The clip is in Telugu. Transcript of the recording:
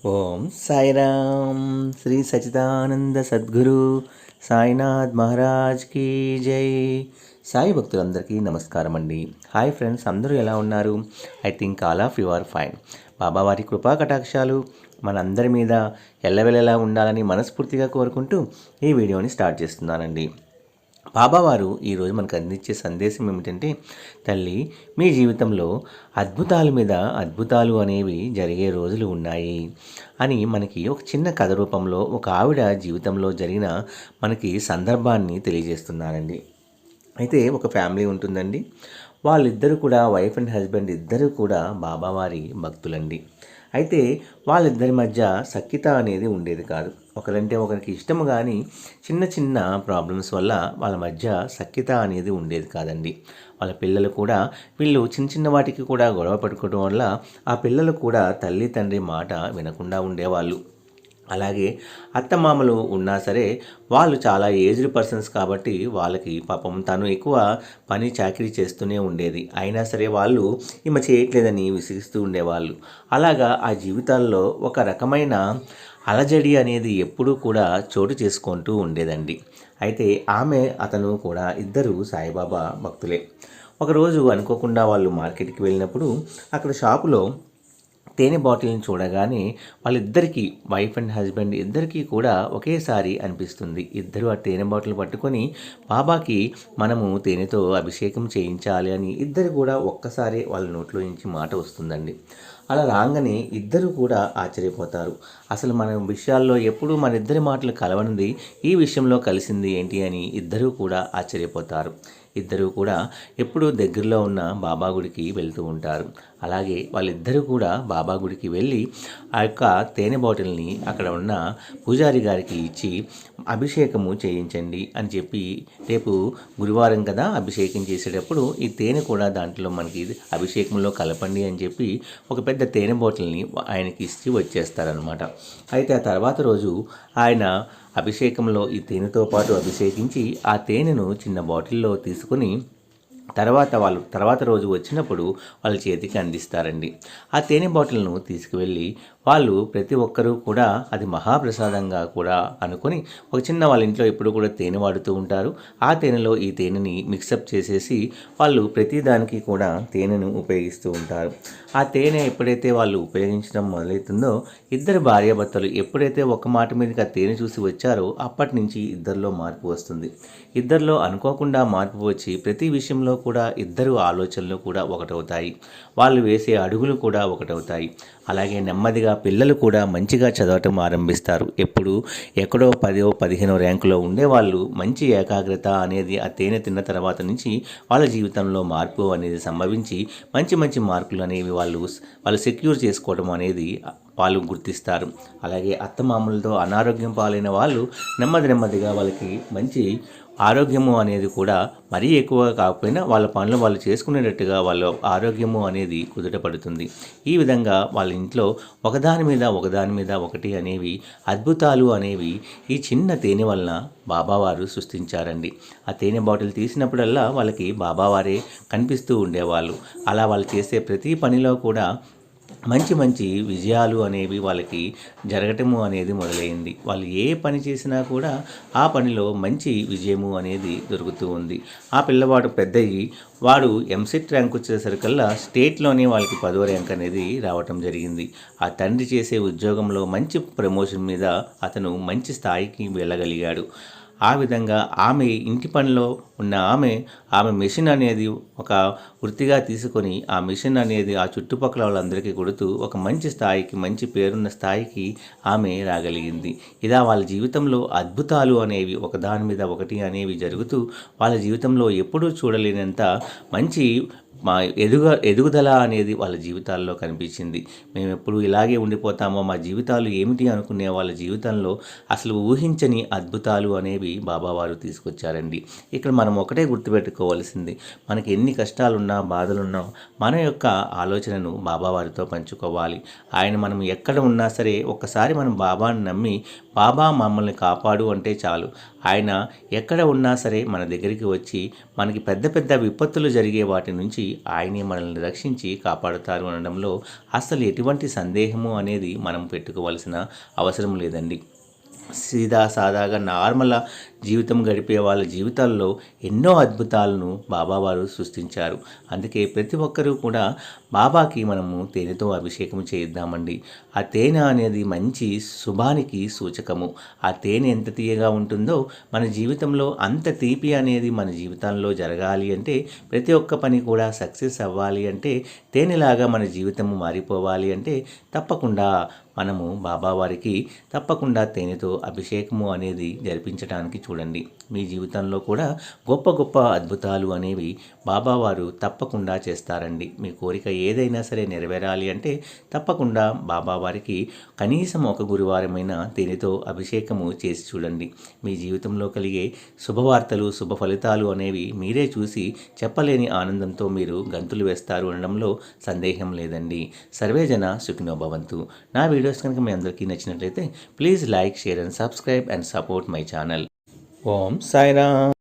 ఓం సాయిరామ్ శ్రీ సచిదానంద సద్గురు సాయినాథ్ మహారాజ్ కీ జై. సాయి భక్తులందరికీ నమస్కారం అండి. హాయ్ ఫ్రెండ్స్, అందరూ ఎలా ఉన్నారు? I think all of you are fine. బాబావారి కృపా కటాక్షాలు మనందరి మీద ఎల్లవెల్లలా ఉండాలని మనస్ఫూర్తిగా కోరుకుంటూ ఈ వీడియోని స్టార్ట్ చేస్తున్నానండి. బాబావారు ఈరోజు మనకు అందించే సందేశం ఏమిటంటే, తల్లి, మీ జీవితంలో అద్భుతాల మీద అద్భుతాలు అనేవి జరిగే రోజులు ఉన్నాయి అని మనకి ఒక చిన్న కథ రూపంలో ఒక ఆవిడ జీవితంలో జరిగిన మనకి సందర్భాన్ని తెలియజేస్తున్నారండి. అయితే ఒక ఫ్యామిలీ ఉంటుందండి. వాళ్ళిద్దరూ కూడా వైఫ్ అండ్ హస్బెండ్ ఇద్దరు కూడా బాబావారి భక్తులండి. అయితే వాళ్ళిద్దరి మధ్య సఖ్యత అనేది ఉండేది కాదు. ఒకరంటే ఒకరికి ఇష్టము, కానీ చిన్న చిన్న ప్రాబ్లమ్స్ వల్ల వాళ్ళ మధ్య సఖ్యత అనేది ఉండేది కాదండి. వాళ్ళ పిల్లలు కూడా వీళ్ళు చిన్న చిన్న వాటికి కూడా గొడవ పడుకోవడం వల్ల ఆ పిల్లలు కూడా తల్లి తండ్రి మాట వినకుండా ఉండేవాళ్ళు. అలాగే అత్తమామలు ఉన్నా సరే వాళ్ళు చాలా ఏజ్డ్ పర్సన్స్ కాబట్టి వాళ్ళకి పాపం తను ఎక్కువ పని చాకరీ చేస్తూనే ఉండేది. అయినా సరే వాళ్ళు ఈమె చేయట్లేదని విసిగిస్తూ ఉండేవాళ్ళు. అలాగా ఆ జీవితాల్లో ఒక రకమైన అలజడి అనేది ఎప్పుడూ కూడా చోటు చేసుకుంటూ ఉండేదండి. అయితే అతను కూడా ఇద్దరు సాయిబాబా భక్తులే. ఒకరోజు అనుకోకుండా వాళ్ళు మార్కెట్కి వెళ్ళినప్పుడు అక్కడ షాపులో తేనె బాటిల్ని చూడగానే వాళ్ళిద్దరికీ, వైఫ్ అండ్ హస్బెండ్ ఇద్దరికీ కూడా ఒకేసారి అనిపిస్తుంది. ఇద్దరు ఆ తేనె బాటిల్ పట్టుకొని బాబాకి మనము తేనెతో అభిషేకం చేయించాలి అని ఇద్దరు కూడా ఒక్కసారి వాళ్ళ నోట్లో నుంచి మాట వస్తుందండి. అలా రాగానే ఇద్దరు కూడా ఆశ్చర్యపోతారు. అసలు మన విషయాల్లో ఎప్పుడూ మన ఇద్దరి మాటలు కలవనిది ఈ విషయంలో కలిసింది ఏంటి అని ఇద్దరూ కూడా ఆశ్చర్యపోతారు. ఇద్దరూ కూడా ఎప్పుడూ దగ్గరలో ఉన్న బాబా గుడికి వెళ్తూ ఉంటారు. అలాగే వాళ్ళిద్దరూ కూడా బాబా గుడికి వెళ్ళి ఆ యొక్క తేనె బాటిల్ని అక్కడ ఉన్న పూజారి గారికి ఇచ్చి అభిషేకము చేయించండి అని చెప్పి, రేపు గురువారం కదా, అభిషేకం చేసేటప్పుడు ఈ తేనె కూడా దాంట్లో మనకి అభిషేకంలో కలపండి అని చెప్పి ఒక పెద్ద తేనె బాటిల్ని ఆయనకి ఇచ్చి వచ్చేస్తారనమాట. అయితే ఆ తర్వాత రోజు ఆయన అభిషేకంలో ఈ తేనెతో పాటు అభిషేకించి ఆ తేనెను చిన్న బాటిల్లో తీసుకుని తర్వాత రోజు వచ్చినప్పుడు వాళ్ళ చేతికి అందిస్తారండి. ఆ తేనె బాటిల్ను తీసుకువెళ్ళి వాళ్ళు ప్రతి ఒక్కరూ కూడా అది మహాప్రసాదంగా కూడా అనుకొని ఒక చిన్న వాళ్ళ ఇంట్లో ఎప్పుడు కూడా తేనె వాడుతూ ఉంటారు. ఆ తేనెలో ఈ తేనెని మిక్సప్ చేసేసి వాళ్ళు ప్రతిదానికి కూడా తేనెను ఉపయోగిస్తూ ఉంటారు. ఆ తేనె ఎప్పుడైతే వాళ్ళు ఉపయోగించడం మొదలవుతుందో, ఇద్దరు భార్యాభర్తలు ఎప్పుడైతే ఒక మాట మీదకి ఆ తేనె చూసి వచ్చారో అప్పటి నుంచి ఇద్దరిలో మార్పు వస్తుంది. ఇద్దరిలో అనుకోకుండా మార్పు వచ్చి ప్రతి విషయంలో కూడా ఇద్దరు ఆలోచనలు కూడా ఒకటవుతాయి. వాళ్ళు వేసే అడుగులు కూడా ఒకటవుతాయి. అలాగే నెమ్మదిగా పిల్లలు కూడా మంచిగా చదవటం ఆరంభిస్తారు. ఎక్కడో 10వ 15వ ర్యాంకులో ఉండేవాళ్ళు మంచి ఏకాగ్రత అనేది ఆ తేనె తిన్న తర్వాత నుంచి వాళ్ళ జీవితంలో మార్పు అనేది సంభవించి మంచి మంచి మార్కులు అనేవి వాళ్ళు సెక్యూర్ చేసుకోవడం అనేది వాళ్ళు గుర్తిస్తారు. అలాగే అత్తమామలతో అనారోగ్యం పాలైన వాళ్ళు నెమ్మదిగా వాళ్ళకి మంచి ఆరోగ్యము అనేది కూడా మరీ ఎక్కువగా కాకపోయినా వాళ్ళ పనులు వాళ్ళు చేసుకునేటట్టుగా వాళ్ళ ఆరోగ్యము అనేది కుదుటపడుతుంది. ఈ విధంగా వాళ్ళ ఇంట్లో ఒకదాని మీద ఒకటి అనేవి అద్భుతాలు అనేవి ఈ చిన్న తేనె వలన బాబావారు సృష్టించారండి. ఆ తేనె బాటిల్ తీసినప్పుడల్లా వాళ్ళకి బాబావారే కనిపిస్తూ ఉండేవాళ్ళు. అలా వాళ్ళు చేసే ప్రతి పనిలో కూడా మంచి విజయాలు అనేవి వాళ్ళకి జరగటము అనేది మొదలైంది. వాళ్ళు ఏ పని చేసినా కూడా ఆ పనిలో మంచి విజయము అనేది దొరుకుతూ ఉంది. ఆ పిల్లవాడు పెద్దయ్యి వాడు ఎంసెట్ ర్యాంక్ వచ్చేసరికల్లా స్టేట్లోనే వాళ్ళకి 10వ ర్యాంక్ అనేది రావటం జరిగింది. ఆ తండ్రి చేసే ఉద్యోగంలో మంచి ప్రమోషన్ మీద అతను మంచి స్థాయికి వెళ్ళగలిగాడు. ఆ విధంగా ఆమె ఇంటి పనిలో ఉన్న ఆమె మిషన్ అనేది ఒక వృత్తిగా తీసుకొని ఆ మిషన్ అనేది ఆ చుట్టుపక్కల వాళ్ళందరికీ కొడుతూ ఒక మంచి స్థాయికి, మంచి పేరున్న స్థాయికి ఆమె రాగలిగింది. ఇలా వాళ్ళ జీవితంలో అద్భుతాలు అనేవి ఒకదాని మీద ఒకటి అనేవి జరుగుతూ వాళ్ళ జీవితంలో ఎప్పుడూ చూడలేనంత మంచి ఎదుగుదల అనేది వాళ్ళ జీవితాల్లో కనిపించింది. మేము ఎప్పుడు ఇలాగే ఉండిపోతామో, మా జీవితాలు ఏమిటి అనుకునే వాళ్ళ జీవితంలో అసలు ఊహించని అద్భుతాలు అనేవి బాబావారు తీసుకొచ్చారండి. ఇక్కడ మనం ఒకటే గుర్తుపెట్టుకోవాల్సింది, మనకి ఎన్ని కష్టాలున్నా బాధలున్నా మన యొక్క ఆలోచనను బాబావారితో పంచుకోవాలి. మనం ఎక్కడ ఉన్నా సరే ఒక్కసారి మనం బాబాని నమ్మి బాబా మమ్మల్ని కాపాడు అంటే చాలు. ఆయన ఎక్కడ ఉన్నా సరే మన దగ్గరికి వచ్చి మనకి పెద్ద పెద్ద విపత్తులు జరిగే వాటి నుంచి ఆయనే మనల్ని రక్షించి కాపాడుతారు అనడంలో అసలు ఎటువంటి సందేహము అనేది మనం పెట్టుకోవాల్సిన అవసరం లేదండి. సీదా సాదాగా నార్మల్ జీవితం గడిపే వాళ్ళ జీవితాల్లో ఎన్నో అద్భుతాలను బాబావారు సృష్టించారు. అందుకే ప్రతి ఒక్కరూ కూడా బాబాకి మనము తేనెతో అభిషేకం చేయిద్దామండి. ఆ తేనె అనేది మంచి శుభానికి సూచకము. ఆ తేనె ఎంత తీయగా ఉంటుందో మన జీవితంలో అంత తీపి అనేది మన జీవితంలో జరగాలి అంటే, ప్రతి ఒక్క పని కూడా సక్సెస్ అవ్వాలి అంటే, తేనెలాగా మన జీవితము మారిపోవాలి అంటే తప్పకుండా మనము బాబావారికి తప్పకుండా తేనెతో అభిషేకము అనేది జరిపించడానికి చూడండి. మీ జీవితంలో కూడా గొప్ప గొప్ప అద్భుతాలు అనేవి బాబావారు తప్పకుండా చేస్తారండి. మీ కోరిక ఏదైనా సరే నెరవేరాలి అంటే తప్పకుండా బాబావారికి కనీసం ఒక గురువారమైన తేనెతో అభిషేకము చేసి చూడండి. మీ జీవితంలో కలిగే శుభవార్తలు శుభ ఫలితాలు అనేవి మీరే చూసి చెప్పలేని ఆనందంతో మీరు గంతులు వేస్తారు అనడంలో సందేహం లేదండి. సర్వేజన సుఖినో భవంతు. నా వీడియోస్ కనుక మీ అందరికీ నచ్చినట్లయితే please like, share and subscribe and support my channel. Om Sairam.